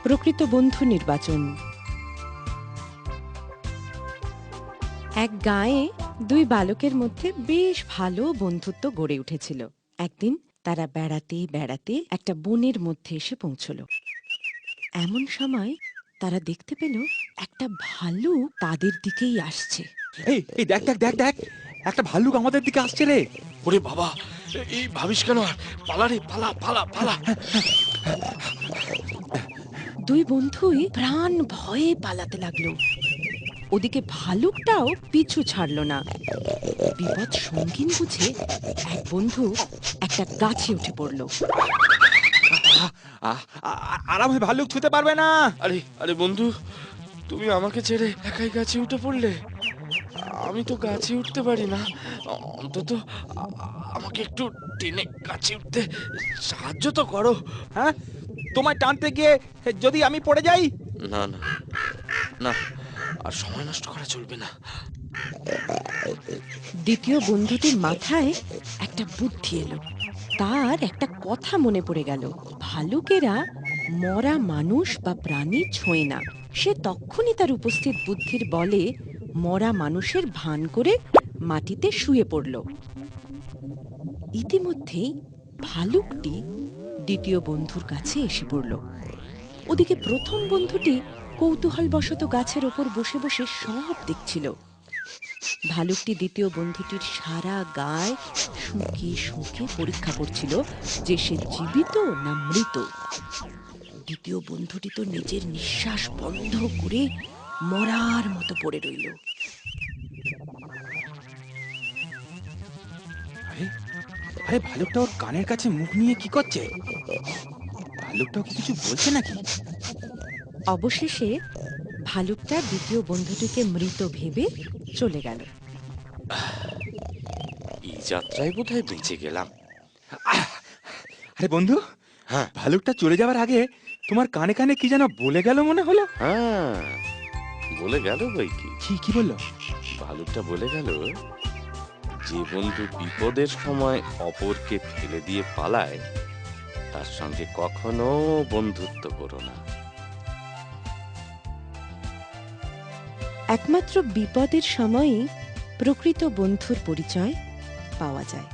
প্রকৃত বন্ধু নির্বাচন। এক গাঁয়ে দুই বালকের মধ্যে বেশ ভালো বন্ধুত্ব গড়ে উঠেছিল। একদিন তারা বেড়াতে বেড়াতে একটা বনের মধ্যে এসে পৌঁছল। এমন সময় তারা দেখতে পেল একটা ভালুক তাদের দিকেই আসছে। এই এই দেখ দেখ দেখ দেখ, একটা ভাল্লুক আমাদের দিকে আসছে রে। ওরে বাবা, এই ভাবিস কেন? আর পালা রে, পালা পালা পালা। দুই বন্ধুই প্রাণ ভয়ে পালাতে লাগলো। ওদিকে ভালুকটাও পিছু ছাড়ল না। বিপদ সঙ্গীন বুঝে এক বন্ধু একটা গাছে উঠে পড়ল। আর আমায় ভাল্লুক ছুতে পারবে না। আরে আরে বন্ধু, তুমি আমাকে ছেড়ে একাই গাছে উঠে পড়লে। আমি তো গাছে উঠতে পারি না। অন্তত আমাকে একটু টেনে গাছে উঠতে সাহায্য তো করো। হ্যাঁ, তোমায় টানতে গিয়ে যদি আমি পড়ে যাই? না না না, আর সময় নষ্ট করা চলবে না। দ্বিতীয় বন্ধুটির মাথায় একটা বুদ্ধি এলো। তার একটা কথা মনে পড়ে গেল, ভালুকেরা মরা মানুষ বা প্রাণী ছোঁয় না। সে তখনই তার উপস্থিত বুদ্ধির বলে মরা মানুষের ভান করে মাটিতে শুয়ে পড়ল। ইতিমধ্যেই ভালুকটি দ্বিতীয় বন্ধুর কাছে এসে পড়ল। ওদিকে প্রথম বন্ধুটি কৌতূহলবশত গাছের ওপর বসে বসে সব দেখছিল। ভালুকটি দ্বিতীয় বন্ধুটির সারা গায়ে শুঁকে শুঁকে পরীক্ষা করছিল যে সে জীবিত না মৃত। দ্বিতীয় বন্ধুটি তো নিজের নিঃশ্বাস বন্ধ করে মরার মতো পড়ে রইল। আরে আরে, ভালুকটা ওর কানের কাছে মুখ নিয়ে কি করছে? ভালুকটাও কি কিছু বলছে নাকি? অবশেষে ভালুকটা দ্বিতীয় বন্ধুটিকে মৃত ভেবে চলে গেল। এই যাত্রায় বোধহয় বেঁচে গেলাম। আরে বন্ধু, হ্যাঁ ভালুকটা চলে যাওয়ার আগে তোমার কানে কানে কি যেন বলে গেল মনে হলো। হ্যাঁ, বলে গেল বই কি। কি কি বললো? ভালুকটা বলে গেল, যে বন্ধু বিপদের সময় অপরকে ফেলে দিয়ে পালায় তার সঙ্গে কখনো বন্ধুত্ব করো না। একমাত্র বিপদের সময়ই প্রকৃত বন্ধুর পরিচয় পাওয়া যায়।